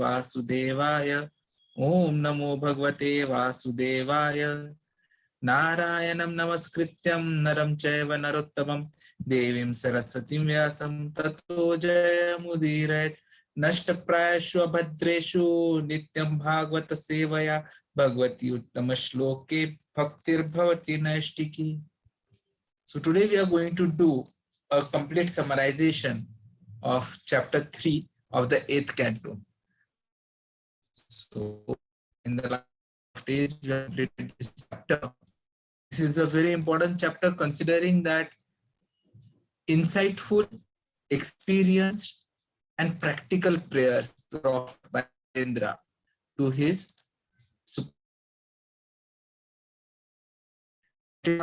Vasudevaya. Om Namo Bhagavate Vasudevaya. Narayanam Namaskrityam Naram Chaiva Narottamam Devim Saraswatim Vyasam Tato Jayamudirat Nashtaprayashu Abhadreshu Nityam Bhagavata Sevaya Bhagavati Uttama Shloke Bhaktir Bhavati Naishtiki. So today we are going to do a complete summarization of chapter 3 of the 8th canto. So in the last days we have completed this chapter. This is a very important chapter considering that insightful, experienced and practical prayers of Indra to his many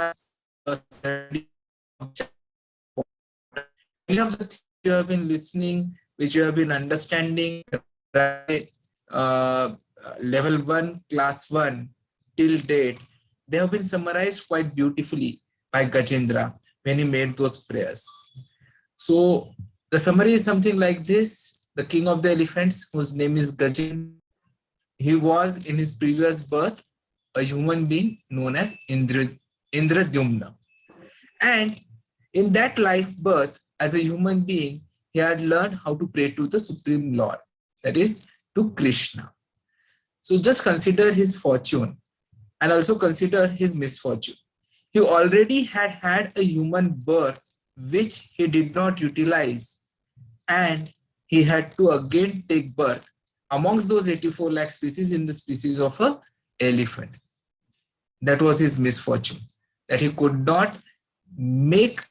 of the things you have been listening, which you have been understanding, level 1, class 1 till date, they have been summarized quite beautifully by Gajendra when he made those prayers. So the summary is something like this. The king of the elephants, whose name is Gajendra, he was in his previous birth a human being known as Indradyumna. And in that life birth, as a human being, he had learned how to pray to the Supreme Lord, that is, to Krishna. So just consider his fortune and also consider his misfortune. He already had a human birth which he did not utilize, and he had to again take birth amongst those 84 lakh species in the species of an elephant. That was his misfortune, that he could not make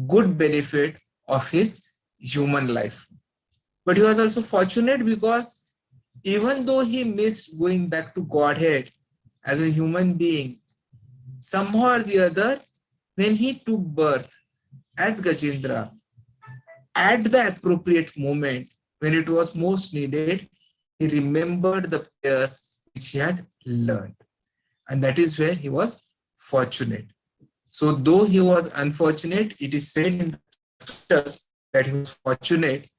good benefit of his human life. But he was also fortunate because even though he missed going back to Godhead as a human being, somehow or the other, when he took birth as Gajendra, at the appropriate moment, when it was most needed, he remembered the prayers which he had learned. And that is where he was fortunate. So though he was unfortunate, it is said in the scriptures that he was fortunate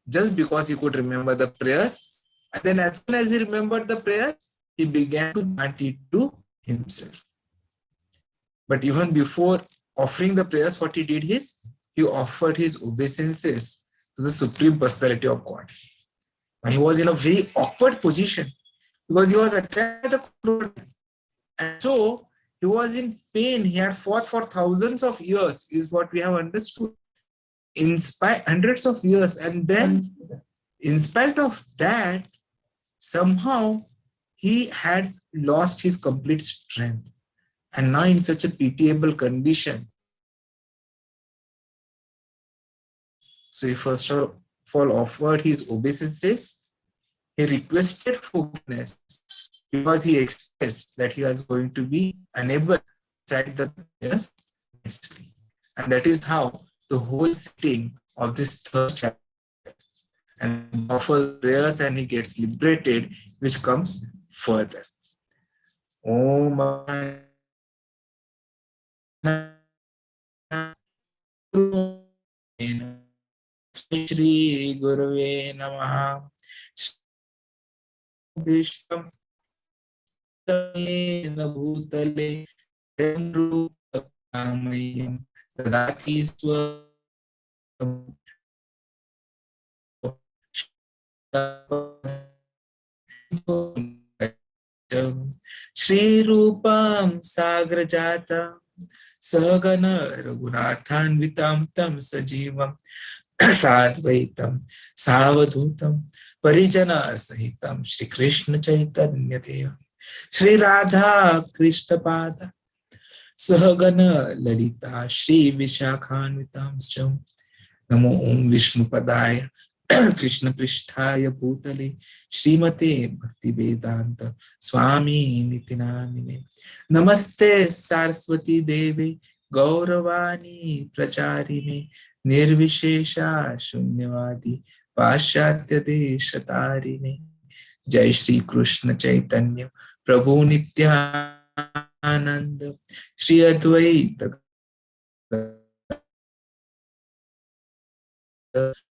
just because he could remember the prayers. And then as soon as he remembered the prayers, he began to chant it to himself. But even before offering the prayers, what he did is, he offered his obeisances to the Supreme Personality of Godhead. And he was in a very awkward position because he was attached to the Lord. And so he was in pain. He had fought for thousands of years, is what we have understood. In spite, hundreds of years. And then, in spite of that, somehow he had lost his complete strength. And now in such a pitiable condition. So he first of all offered his obeisances. He requested forgiveness because he expressed that he was going to be unable to recite the prayers nicely. And that is how the whole setting of this third chapter, and he offers prayers and he gets liberated, which comes further. Om Shri Gurave Namaha. Vishvam Bhutale Rupamayam Tadati Shri Rupam Sagrajata Sagana Raghunathanvitam Tam Sajivam Sadvaitam Savadhutam Parijana Sahitam Shri Krishna Chaitanya Deva Shri Radha Krishna Pada Sahagana Lalita Shri Vishakhanvitam Cham Namo Om Vishnu Padaya Krishna Pristhaya Bhutale Srimate Bhakti Vedanta Swami Nitinamine Namaste Saraswati Devi Gauravani Pracharine Nirvishesha Shunyavadi Pashatya Deshatarine Jai Shri Krishna Chaitanya Prabhu Nityananda Shri Advaita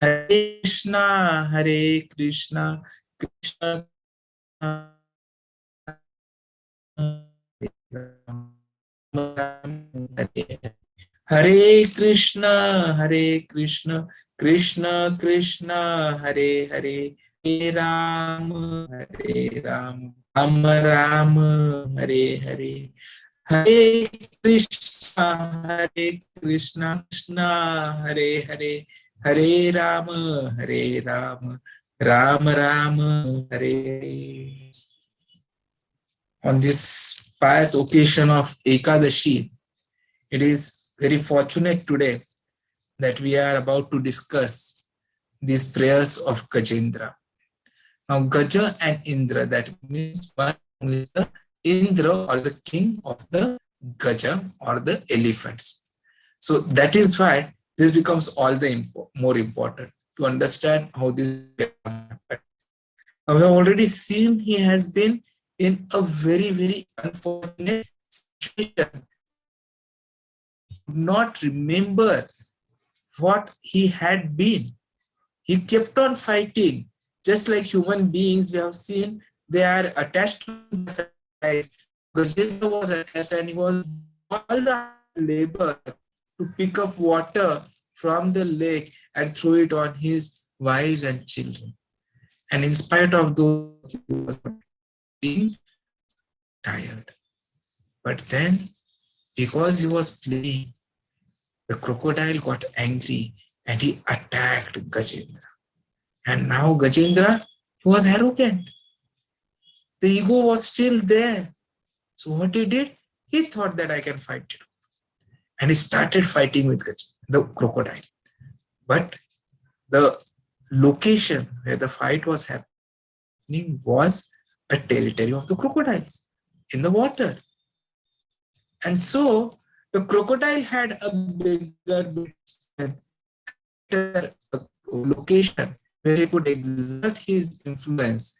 Hare Krishna, Krishna Hare Krishna, Krishna Krishna, Hare Hare, Hare Ram, Ram Ram, Hare Hare, Hare Krishna, Krishna, Hare Hare, Hare Ram, Ram Ram, Hare Hare. On this pious occasion of Ekadashi, it is very fortunate today that we are about to discuss these prayers of Gajendra. Now, Gaja and Indra, that means one is the Indra or the king of the Gaja or the elephants. So that is why this becomes all the more important to understand how this happened. Now, we have already seen he has been in a very, very unfortunate situation. Not remember what he had been. He kept on fighting. Just like human beings, we have seen they are attached to the life. Gajendra was attached and he was all the labor to pick up water from the lake and throw it on his wives and children. And in spite of those, he was being tired. But then, because he was playing, the crocodile got angry and he attacked Gajendra. And now Gajendra was arrogant. The ego was still there. So what he did, he thought that I can fight it. And he started fighting with the crocodile. But the location where the fight was happening was a territory of the crocodiles in the water. And so the crocodile had a bigger location where he could exert his influence.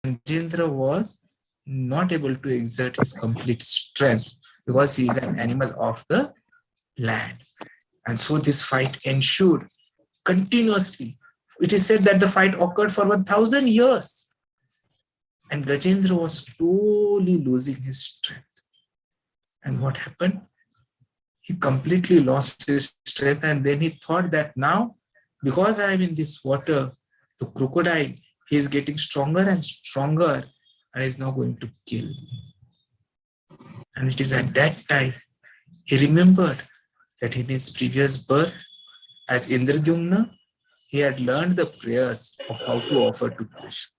And Gajendra was not able to exert his complete strength because he is an animal of the land. And so this fight ensued continuously. It is said that the fight occurred for 1,000 years. And Gajendra was slowly losing his strength. And what happened? He completely lost his strength, and then he thought that now, because I am in this water, the crocodile, he is getting stronger and stronger and is now going to kill me. And it is at that time he remembered that in his previous birth as Indradyumna, he had learned the prayers of how to offer to Krishna.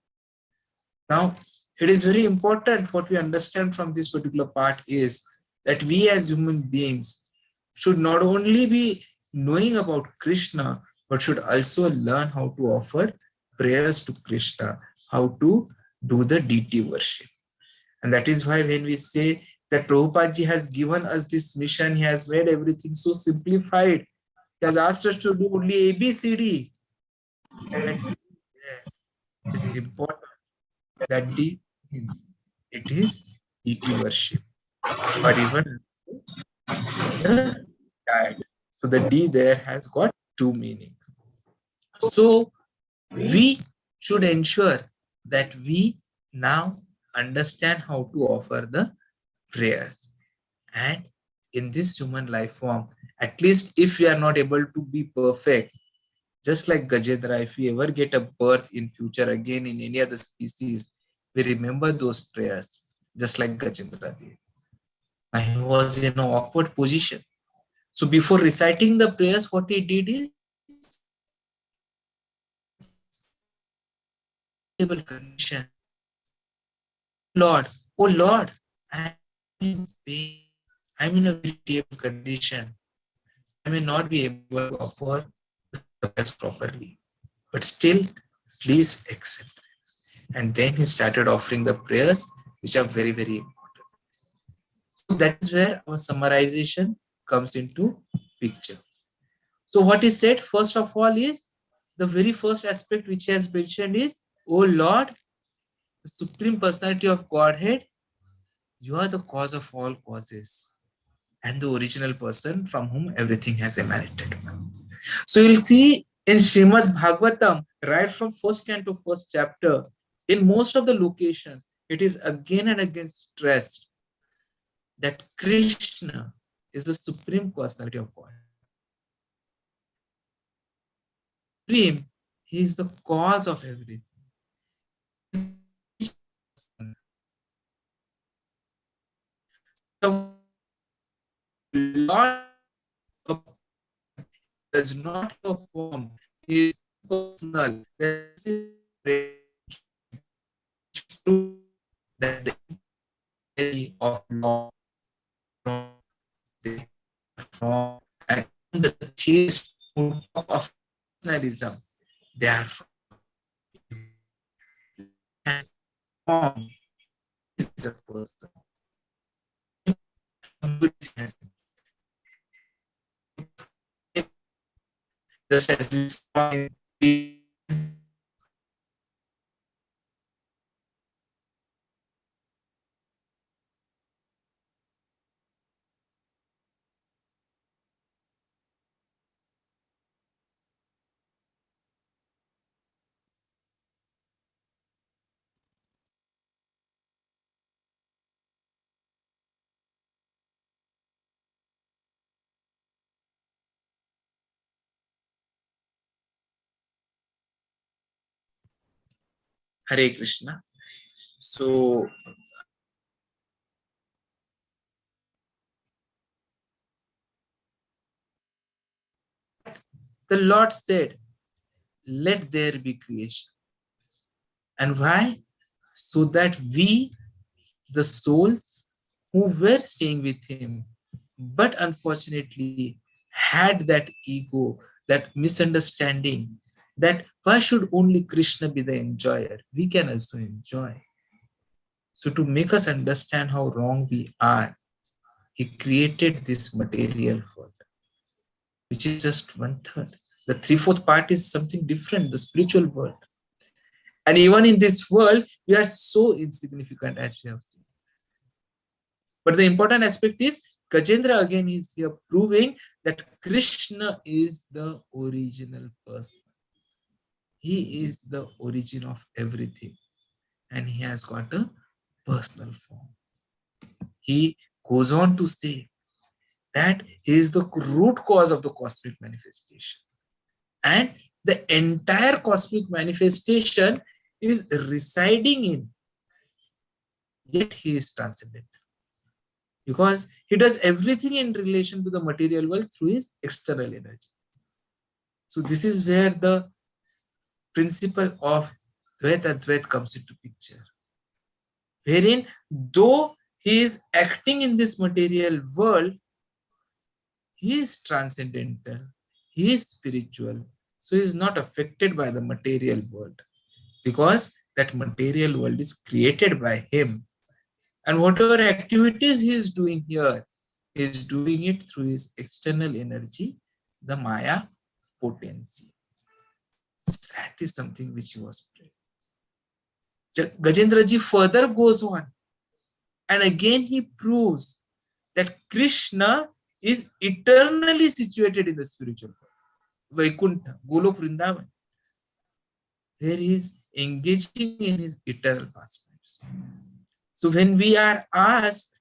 Now, it is very important what we understand from this particular part is that we as human beings should not only be knowing about Krishna, but should also learn how to offer prayers to Krishna, how to do the deity worship. And that is why when we say that Prabhupada ji has given us this mission, he has made everything so simplified. He has asked us to do only ABCD. And it is important that D means it is deity worship. Or even the diet. So the D there has got two meanings. So we should ensure that we now understand how to offer the prayers. And in this human life form, at least if we are not able to be perfect, just like Gajendra, if we ever get a birth in future again in any other species, we remember those prayers, just like Gajendra did. And he was in an awkward position. So before reciting the prayers, what he did is condition. Lord, oh Lord, I am in pain. I am in a very terrible condition. I may not be able to offer the prayers properly. But still, please accept. And then he started offering the prayers, which are very, very important. So that is where our summarization comes into picture. So what is said, first of all, is the very first aspect which he has mentioned is, O Lord, the Supreme Personality of Godhead, you are the cause of all causes and the original person from whom everything has emanated. So you'll see In Srimad Bhagwatam, right from first canto, first chapter, in most of the locations, it is again and again stressed that Krishna is the Supreme Personality of God. Supreme, he is the cause of everything. The Lord does not have a form, he is personal. This is true that the enemy of law, they are wrong, and the chaste of personalism, they are form is a person. Just as we saw in Hare Krishna. So the Lord said, let there be creation. And why? So that we, the souls who were staying with him, but unfortunately had that ego, that misunderstanding, that why should only Krishna be the enjoyer? We can also enjoy. So to make us understand how wrong we are, he created this material world, which is just one third. The three-fourth part is something different, the spiritual world. And even in this world, we are so insignificant as we have seen. But the important aspect is, Gajendra again is here proving that Krishna is the original person. He is the origin of everything. And he has got a personal form. He goes on to say that he is the root cause of the cosmic manifestation. And the entire cosmic manifestation is residing in, yet he is transcendental. Because he does everything in relation to the material world through his external energy. So this is where the principle of Dvait Advait comes into picture. Wherein, though he is acting in this material world, he is transcendental, he is spiritual, so he is not affected by the material world, because that material world is created by him. And whatever activities he is doing here, he is doing it through his external energy, the Maya potency. That is something which he was praying. Gajendra ji further goes on, and again he proves that Krishna is eternally situated in the spiritual world. Vaikuṇṭha, Goloka Vṛndāvana, where he is engaging in his eternal pastimes. So when we are asked,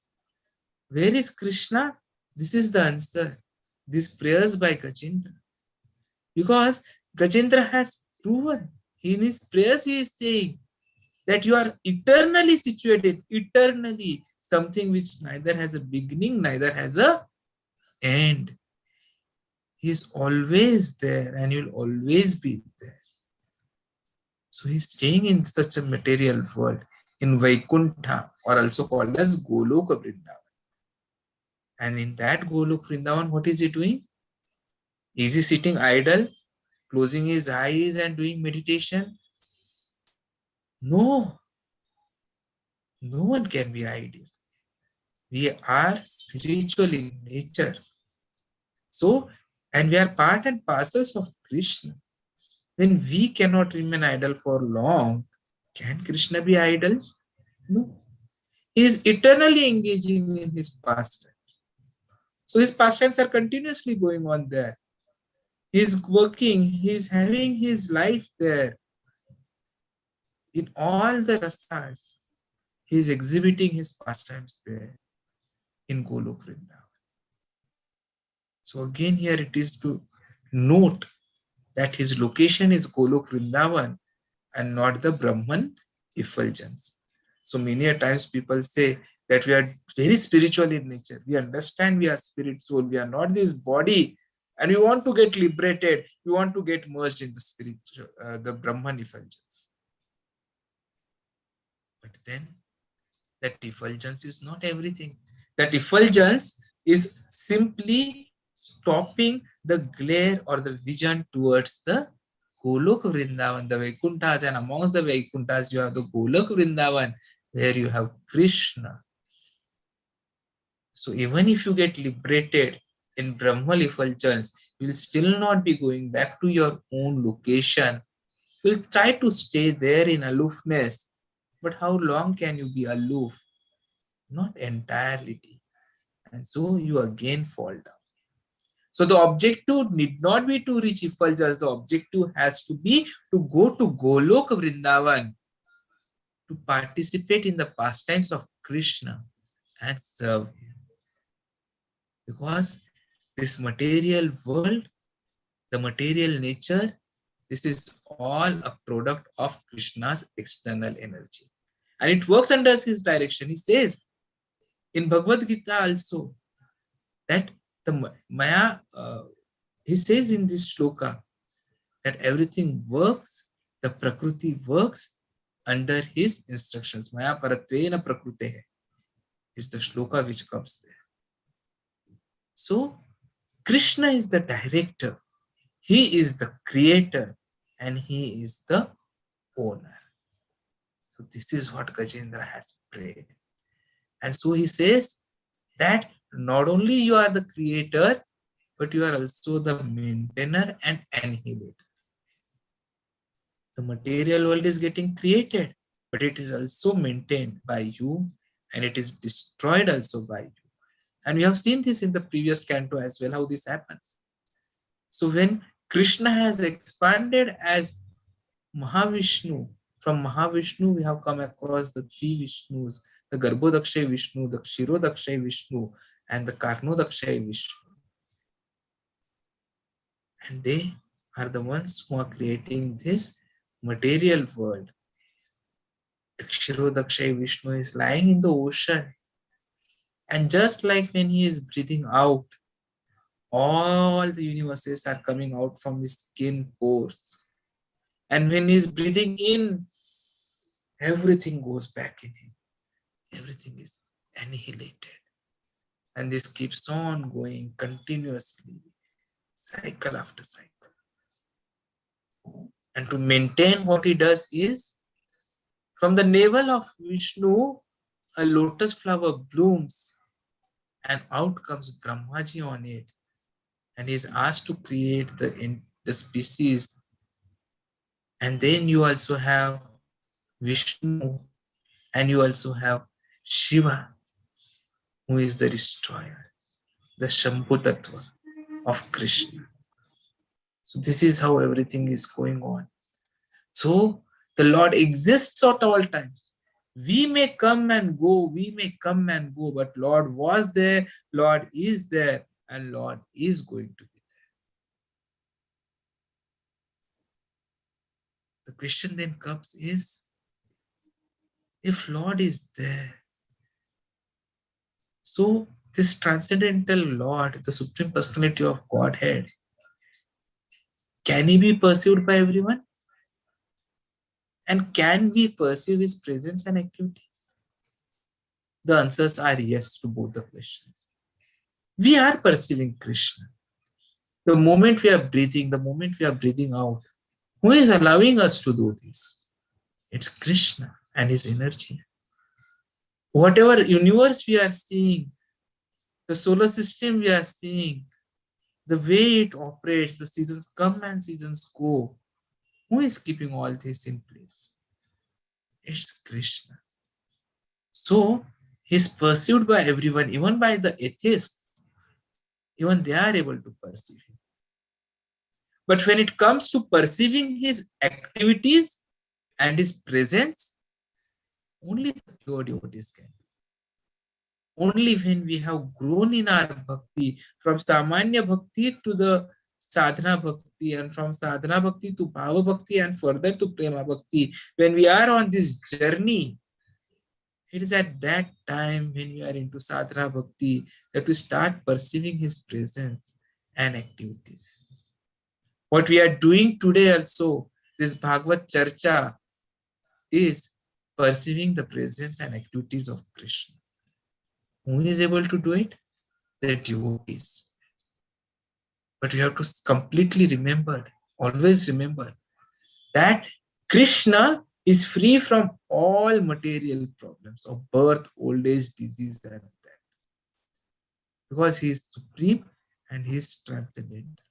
where is Krishna? This is the answer. These prayers by Gajendra. Because Gajendra has proven, in his prayers he is saying that you are eternally situated, eternally, something which neither has a beginning, neither has a end. He is always there and he will always be there. So he is staying in such a material world, in Vaikuṇṭha, or also called as Goloka Vṛndāvana. And in that Goloka Vṛndāvana, what is he doing? Is he sitting idle, closing his eyes and doing meditation? No. No one can be idle. We are spiritual in nature. So, and we are part and parcels of Krishna. When we cannot remain idle for long, can Krishna be idle? No. He is eternally engaging in his pastime. So his pastimes are continuously going on there. He's working, he's having his life there in all the rasas. He's exhibiting his pastimes there in Goloka Vṛndāvana. So again here it is to note that his location is Goloka Vṛndāvana and not the Brahman effulgence. So many a times people say that we are very spiritual in nature. We understand we are spirit soul. We are not this body, and we want to get liberated. We want to get merged in the spirit, the Brahman effulgence. But then that effulgence is not everything. That effulgence is simply stopping the glare or the vision towards the Goloka Vṛndāvana, the Vaikuṇṭhas, and amongst the Vaikuṇṭhas you have the Goloka Vṛndāvana, where you have Krishna. So even if you get liberated in Brahma effulgence, you will still not be going back to your own location. You will try to stay there in aloofness. But how long can you be aloof? Not entirely. And so you again fall down. So the objective need not be to reach effulgence. The objective has to be to go to Goloka Vṛndāvana, to participate in the pastimes of Krishna and serve him. Because this material world, the material nature, this is all a product of Krishna's external energy. And it works under his direction. He says in Bhagavad Gita also that the Maya, he says in this shloka that everything works, the Prakriti works under his instructions. Maya paratvena prakrute is the shloka which comes there. So Krishna is the director, he is the creator, and he is the owner. So this is what Gajendra has prayed. And so he says that not only you are the creator, but you are also the maintainer and annihilator. The material world is getting created, but it is also maintained by you, and it is destroyed also by you. And we have seen this in the previous canto as well, how this happens. So when Krishna has expanded as Mahavishnu, from Mahavishnu we have come across the three Vishnus, the Garbhodakshay Vishnu, the Kshirodakshay Vishnu, and the Karnodakshay Vishnu. And they are the ones who are creating this material world. The Kshirodakshay Vishnu is lying in the ocean. And just like when he is breathing out, all the universes are coming out from his skin pores. And when he is breathing in, everything goes back in him. Everything is annihilated. And this keeps on going continuously, cycle after cycle. And to maintain what he does is, from the navel of Vishnu, a lotus flower blooms and out comes Brahmaji on it. And he is asked to create the species. And then you also have Vishnu, and you also have Shiva, who is the destroyer, the Shambhu Tattva of Krishna. So this is how everything is going on. So the Lord exists at all times. We may come and go, but Lord was there, Lord is there, and Lord is going to be there. The question then comes is, if Lord is there, so this transcendental Lord, the Supreme Personality of Godhead, can he be perceived by everyone? And can we perceive his presence and activities? The answers are yes to both the questions. We are perceiving Krishna. The moment we are breathing, the moment we are breathing out, who is allowing us to do this? It's Krishna and his energy. Whatever universe we are seeing, the solar system we are seeing, the way it operates, the seasons come and seasons go, who is keeping all this in place? It's Krishna. So he is perceived by everyone, even by the atheists. Even they are able to perceive him. But when it comes to perceiving his activities and his presence, only the pure devotees can. Only when we have grown in our bhakti, from samanya bhakti to the sadhana bhakti, and from sadhana bhakti to bhava bhakti, and further to prema bhakti, when we are on this journey, it is at that time when we are into sadhana bhakti that we start perceiving his presence and activities. What we are doing today also, this Bhagavad Charcha, is perceiving the presence and activities of Krishna. Who is able to do it? The devotees. But we have to completely remember, always remember, that Krishna is free from all material problems of birth, old age, disease, and death. Because he is supreme and he is transcendental.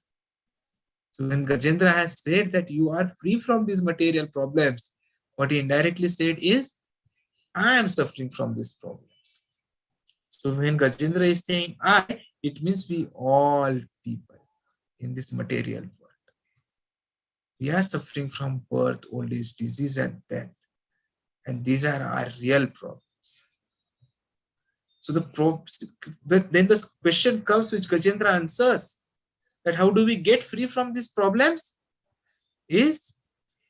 So when Gajendra has said that you are free from these material problems, what he indirectly said is, I am suffering from these problems. So when Gajendra is saying I, it means we all people in this material world. We are suffering from birth, old age, disease, and death. And these are our real problems. So then the question comes which Gajendra answers, that how do we get free from these problems? Is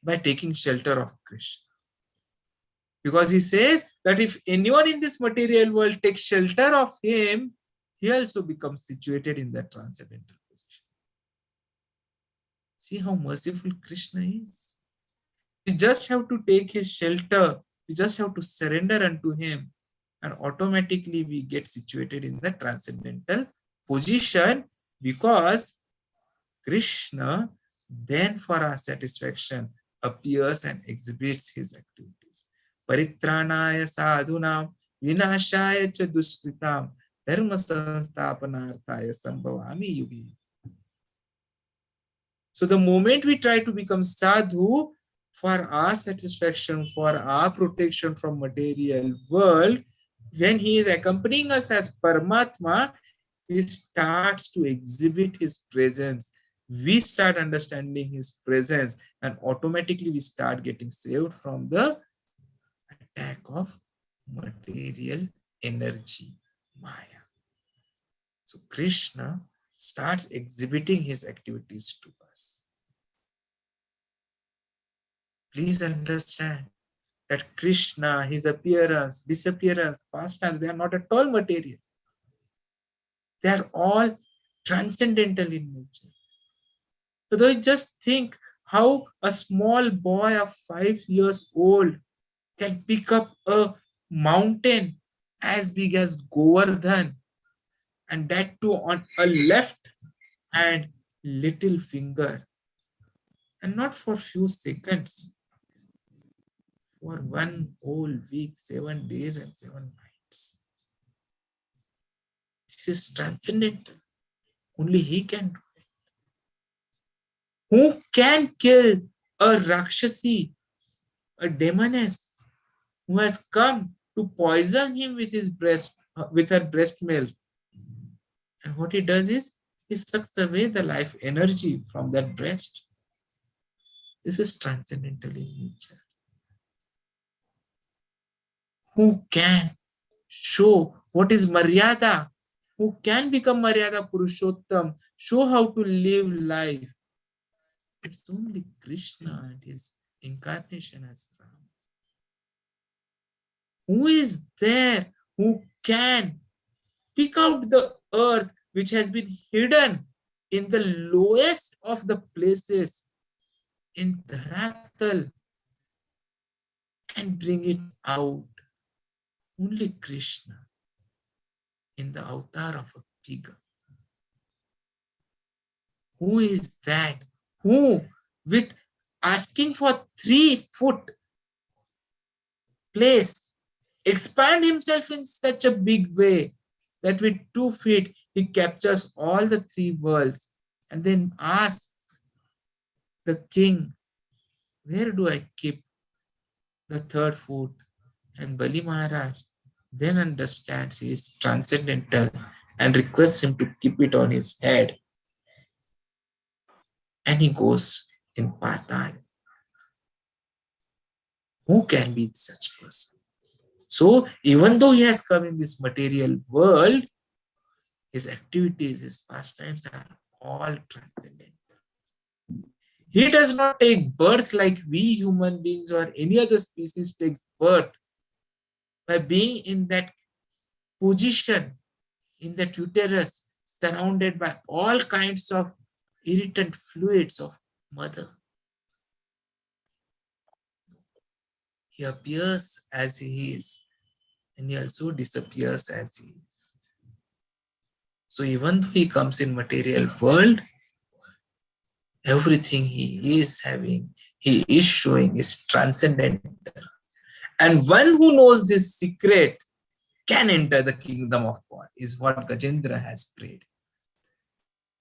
by taking shelter of Krishna. Because he says that if anyone in this material world takes shelter of him, he also becomes situated in that transcendental position. See how merciful Krishna is. We just have to take his shelter. We just have to surrender unto him. And automatically we get situated in the transcendental position, because Krishna then for our satisfaction appears and exhibits his activities. Paritranaya sadhunam vinashaya cha dushkritam dharma sansthapanarthaya sambhavami yugi. So the moment we try to become sadhu for our satisfaction, for our protection from material world, when he is accompanying us as Paramatma, he starts to exhibit his presence. We start understanding his presence, and automatically we start getting saved from the attack of material energy, Maya. So Krishna starts exhibiting his activities to us. Please understand that Krishna, his appearance, disappearance, pastimes, they are not at all material. They are all transcendental in nature. So just think how a small boy of 5 years old can pick up a mountain as big as Govardhan, and that too on a left and little finger, and not for few seconds, for 1 whole week, 7 days and 7 nights. This is transcendental. Only he can do it. Who can kill a Rakshasi, a demoness, who has come to poison him with his breast, with her breast milk? And what he does is, he sucks away the life energy from that breast. This is transcendental in nature. Who can show what is Maryada? Who can become Maryada Purushottam? Show how to live life. It's only Krishna and his incarnation as Ram. Who is there who can pick out the earth which has been hidden in the lowest of the places in Dharatal and bring it out? Only Krishna in the avatar of a tiger. Who is that? Who, with asking for 3 foot place, expand himself in such a big way that with 2 feet he captures all the 3 worlds, and then asks the king, where do I keep the 3rd foot? And Bali Maharaj then understands he is transcendental and requests him to keep it on his head. and he goes in Patal. Who can be such person? So even though he has come in this material world, his activities, his pastimes are all transcendental. He does not take birth like we human beings or any other species takes birth by being in that position, in that uterus, surrounded by all kinds of irritant fluids of mother. He appears as he is, and he also disappears as he is. So even though he comes in material world, everything he is having, he is showing is transcendental. And one who knows this secret can enter the kingdom of God, is what Gajendra has prayed.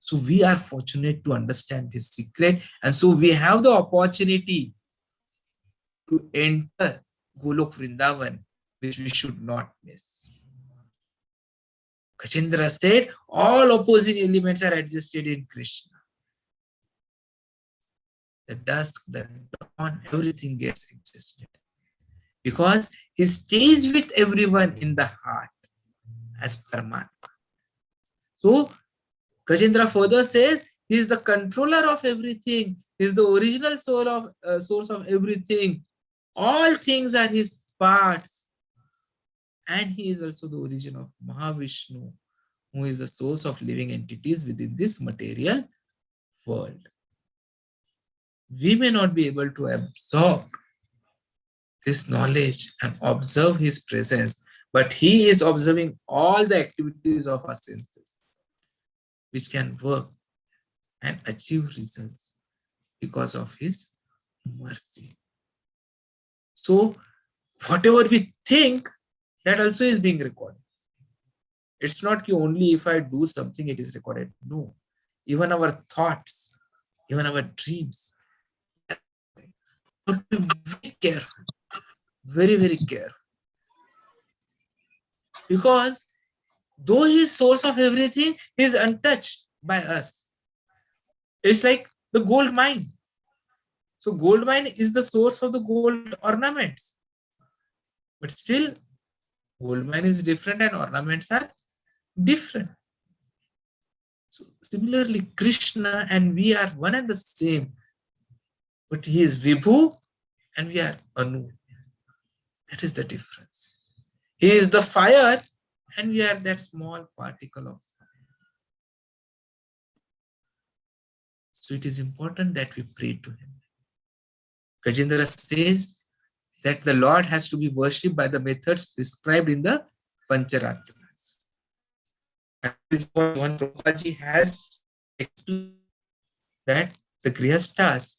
So we are fortunate to understand this secret, and so we have the opportunity to enter Goloka Vṛndāvana, which we should not miss. Gajendra said, all opposing elements are adjusted in Krishna. The dusk, the dawn, everything gets adjusted. Because he stays with everyone in the heart as Paramatma. So Gajendra further says, he is the controller of everything. He is the original source of everything. All things are his parts. And he is also the origin of Mahavishnu, who is the source of living entities within this material world. We may not be able to absorb this knowledge and observe his presence, but he is observing all the activities of our senses, which can work and achieve results because of his mercy. So whatever we think, that also is being recorded. It's not only if I do something, it is recorded. No. Even our thoughts, even our dreams. But be very careful. Very, very careful. Because though he is source of everything, he is untouched by us. It's like the gold mine. So gold mine is the source of the gold ornaments. But still, gold mine is different and ornaments are different. So similarly, Krishna and we are one and the same. But he is Vibhu and we are Anu. That is the difference. He is the fire and we are that small particle of fire. So it is important that we pray to him. Gajendra says that the Lord has to be worshipped by the methods prescribed in the Pancharatras. That is what one Prabhupada has explained, that the Grihasthas,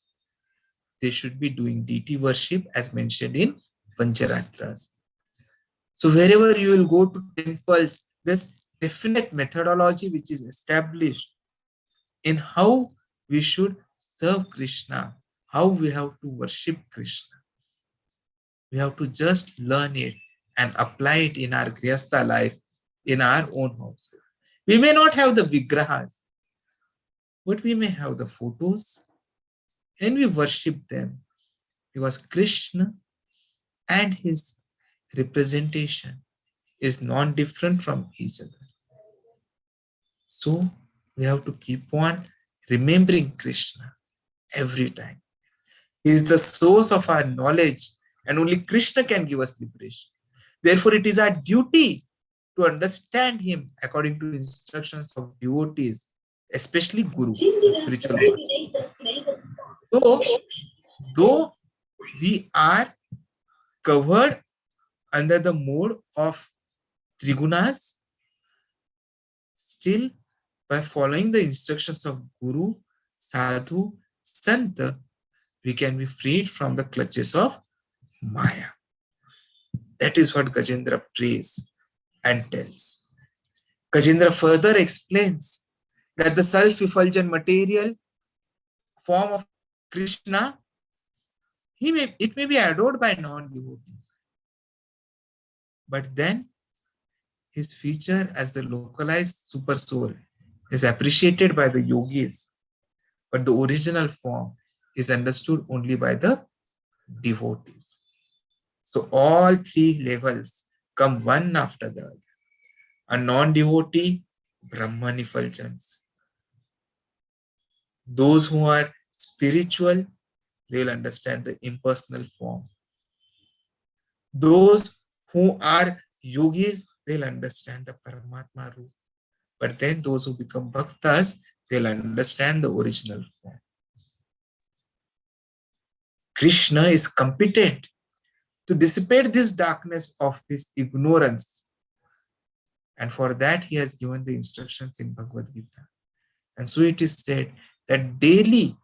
they should be doing deity worship as mentioned in Pancharatras. So wherever you will go to temples, there's definite methodology which is established in how we should serve Krishna, how we have to worship Krishna. We have to just learn it and apply it in our Grihastha life, in our own house. We may not have the Vigrahas, but we may have the photos and we worship them because Krishna and his representation is non-different from each other. So we have to keep on remembering Krishna every time. He is the source of our knowledge and only Krishna can give us liberation. Therefore, it is our duty to understand him according to instructions of devotees, especially Guru, the spiritual master. So, though we are covered under the mode of Trigunas, still by following the instructions of Guru, Sadhu, Santa, we can be freed from the clutches of Maya. That is what Gajendra prays and tells. Gajendra further explains that the self-effulgent material form of Krishna, it may be adored by non-devotees. But then his feature as the localized super soul is appreciated by the yogis but the original form is understood only by the devotees. So all three levels come one after the other. A non-devotee, Brahmani Faljans. Those who are spiritual, they will understand the impersonal form. Those who are yogis, they'll understand the Paramatma root. But then those who become bhaktas, they'll understand the original form. Krishna is competent to dissipate this darkness of this ignorance. And for that, he has given the instructions in Bhagavad Gita. And so it is said that daily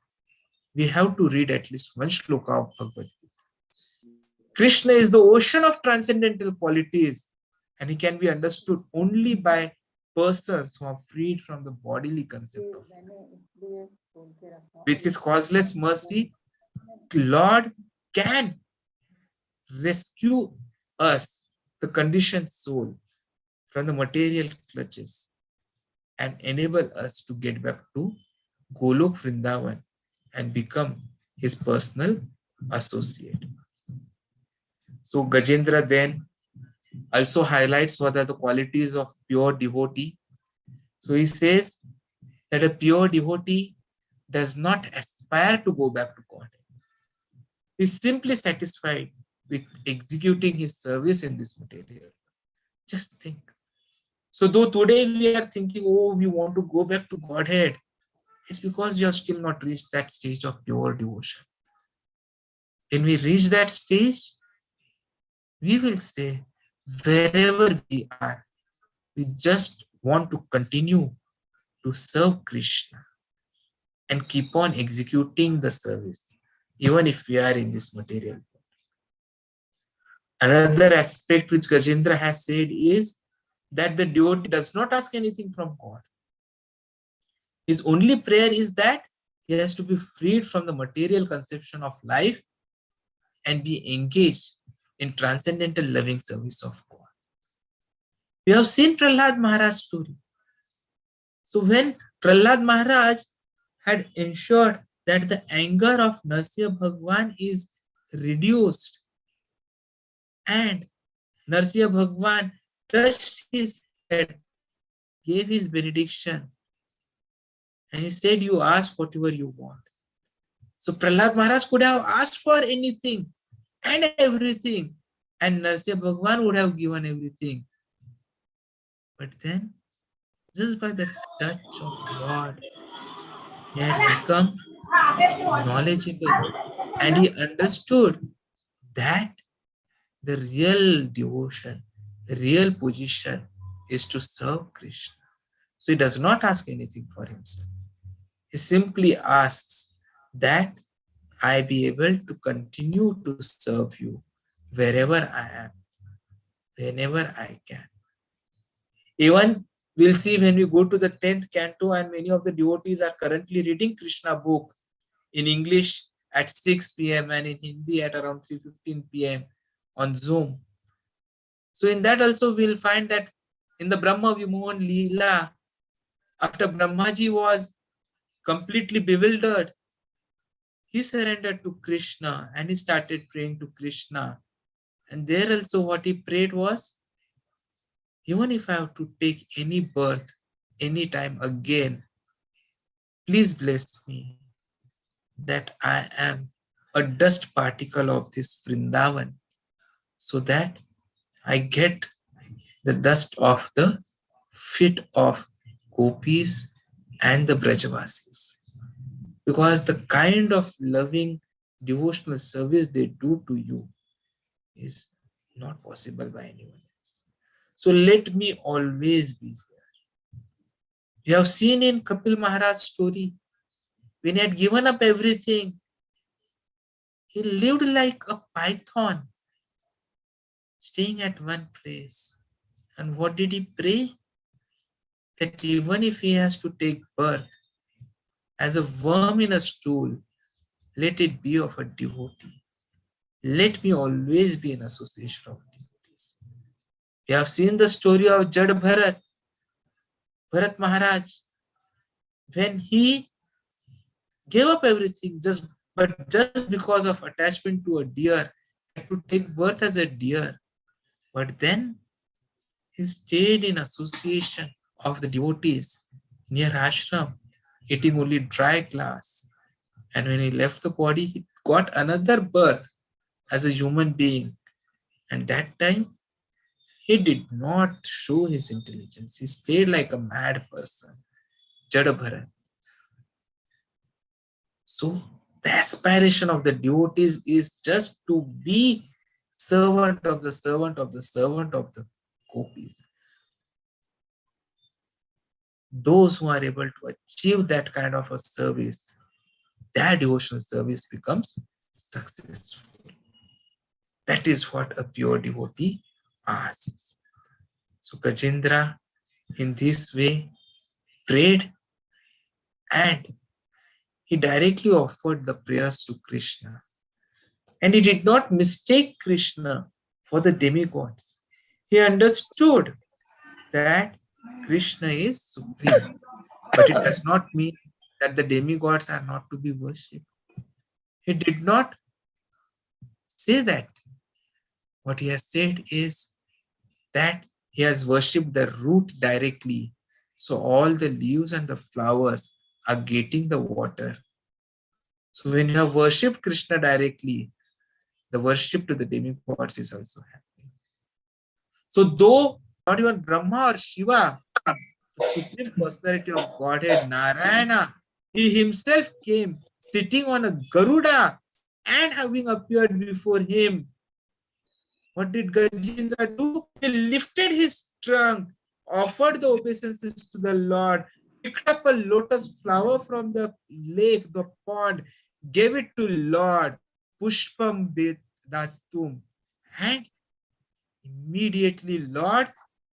we have to read at least one shloka of Bhagavad Gita. Krishna is the ocean of transcendental qualities, and he can be understood only by persons who are freed from the bodily concept of life. With his causeless mercy, Lord can rescue us, the conditioned soul, from the material clutches and enable us to get back to Goloka Vṛndāvana and become his personal associate. So Gajendra then also highlights what are the qualities of pure devotee. So he says that a pure devotee does not aspire to go back to God. He is simply satisfied with executing his service in this material. Just think. So though today we are thinking, oh, we want to go back to Godhead, it's because we have still not reached that stage of pure devotion. When we reach that stage, we will say, wherever we are, we just want to continue to serve Krishna and keep on executing the service, even if we are in this material world. Another aspect which Gajendra has said is that the devotee does not ask anything from God. His only prayer is that he has to be freed from the material conception of life and be engaged in transcendental loving service of God. We have seen Prahlad Maharaj's story. So when Prahlad Maharaj had ensured that the anger of Narasimha Bhagwan is reduced, and Narasimha Bhagwan touched his head, gave his benediction, and he said, you ask whatever you want. So Prahlad Maharaj could have asked for anything and everything, and Narasimha Bhagwan would have given everything. But then, just by the touch of God, he had become knowledgeable, and he understood that the real devotion, the real position is to serve Krishna. So he does not ask anything for himself. He simply asks that I be able to continue to serve you wherever I am, whenever I can. Even we'll see when we go to the 10th canto, and many of the devotees are currently reading Krishna book in English at 6 p.m. and in Hindi at around 3:15 p.m. on Zoom. So in that also we'll find that in the Brahma Vimohan Leela, after Brahmaji was completely bewildered, he surrendered to Krishna and he started praying to Krishna. And there also what he prayed was, even if I have to take any birth, any time again, please bless me that I am a dust particle of this Vrindavan, so that I get the dust of the feet of gopis and the Brajavasis. Because the kind of loving devotional service they do to you is not possible by anyone else. So let me always be here. We have seen in Kapil Maharaj's story, when he had given up everything, he lived like a python, staying at one place. And what did he pray? That even if he has to take birth as a worm in a stool, let it be of a devotee. Let me always be in association of devotees. We have seen the story of Jad Bharat Maharaj. When he gave up everything just because of attachment to a deer, had to take birth as a deer. But then he stayed in association of the devotees near ashram, eating only dry glass. And when he left the body, he got another birth as a human being. And that time, he did not show his intelligence. He stayed like a mad person. Jada Bharat. So the aspiration of the devotees is just to be servant of the servant of the servant of the gopis. Those who are able to achieve that kind of a service, their devotional service becomes successful. That is what a pure devotee asks. So Gajendra, in this way, prayed and he directly offered the prayers to Krishna. And he did not mistake Krishna for the demigods. He understood that Krishna is supreme. But it does not mean that the demigods are not to be worshipped. He did not say that. What he has said is that he has worshipped the root directly. So all the leaves and the flowers are getting the water. So when you have worshipped Krishna directly, the worship to the demigods is also happening. So though not even Brahma or Shiva, the Supreme Personality of Godhead, Narayana, he himself came sitting on a Garuda and having appeared before him. What did Gajendra do? He lifted his trunk, offered the obeisances to the Lord, picked up a lotus flower from the lake, the pond, gave it to Lord, Pushpam Datum, and immediately Lord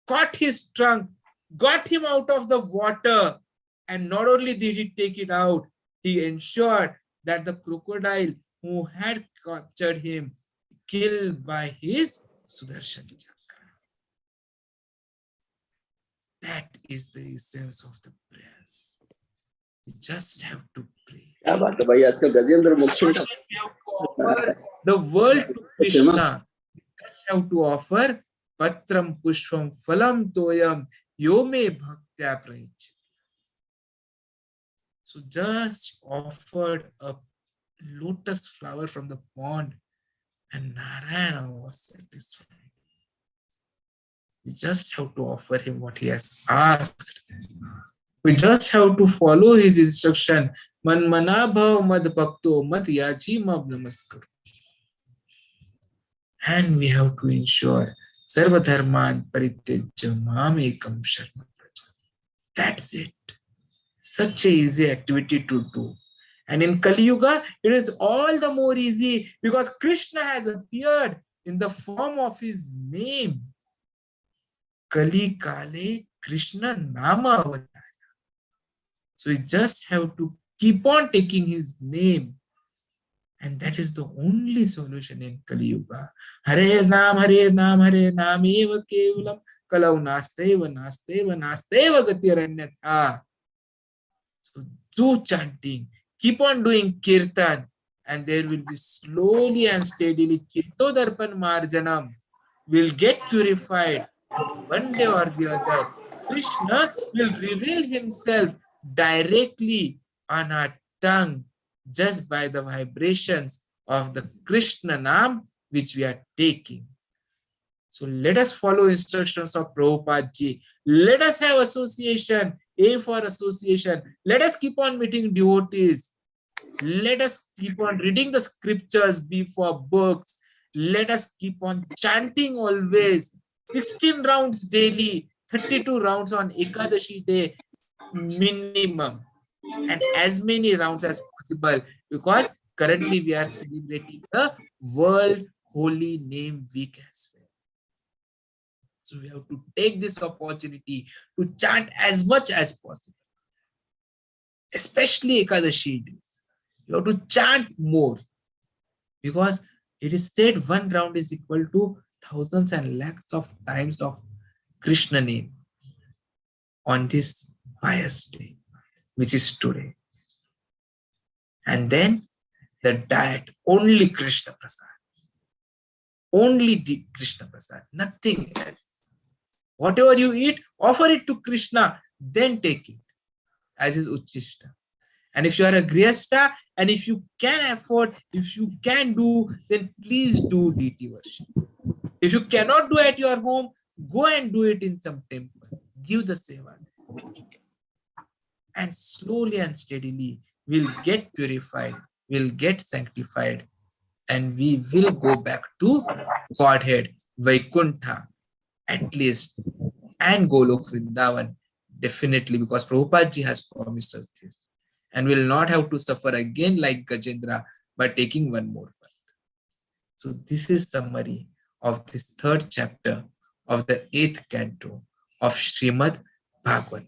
caught his trunk, got him out of the water, and not only did he take it out, he ensured that the crocodile who had captured him killed by his Sudarshan Chakra. That is the essence of the prayers. You just have to pray. The world to Krishna. You just have to offer Patram Pushpam Phalam Toyam Yome Bhaktya Prayachati. So just offered a lotus flower from the pond and Narayana was satisfied. We just have to offer him what he has asked. We just have to follow his instruction. Man manabhav mad bhakto mad yaji mab namaskar. And we have to ensure sarva dharman parityajya mam ekam sharma praja. That's it. Such a easy activity to do. And in Kali Yuga, it is all the more easy because Krishna has appeared in the form of his name. Kali Kale Krishna Nama Avatara. So we just have to keep on taking his name. And that is the only solution in Kali Yuga. Hare Nam Eva Kevalam Kalau Nasteva Gatiranyatha. So do chanting. Keep on doing kirtan, and there will be slowly and steadily Chittodarpan Marjanam will get purified. And one day or the other, Krishna will reveal himself directly on our tongue just by the vibrations of the Krishna Nam which we are taking. So let us follow instructions of Prabhupada ji. Let us have association, A for association. Let us keep on meeting devotees. Let us keep on reading the scriptures, B for books. Let us keep on chanting always. 16 rounds daily, 32 rounds on Ekadashi day minimum. And as many rounds as possible because currently we are celebrating the World Holy Name Week as well. So we have to take this opportunity to chant as much as possible, especially Ekadashi days. You have to chant more because it is said one round is equal to thousands and lakhs of times of Krishna name on this pious day, which is today. And then the diet, only Krishna Prasad. Only Krishna Prasad, nothing else. Whatever you eat, offer it to Krishna, then take it as his Uchishta. And if you are a Grihastha, and if you can afford, if you can do, then please do deity worship. If you cannot do at your home, go and do it in some temple. Give the seva. And slowly and steadily, we'll get purified, we'll get sanctified, and we will go back to Godhead, Vaikuṇṭha, at least, and Goloka Vṛndāvana, definitely, because Prabhupada ji has promised us this. And we'll not have to suffer again like Gajendra by taking one more birth. So this is summary of this third chapter of the 8th canto of Srimad Bhagwatam.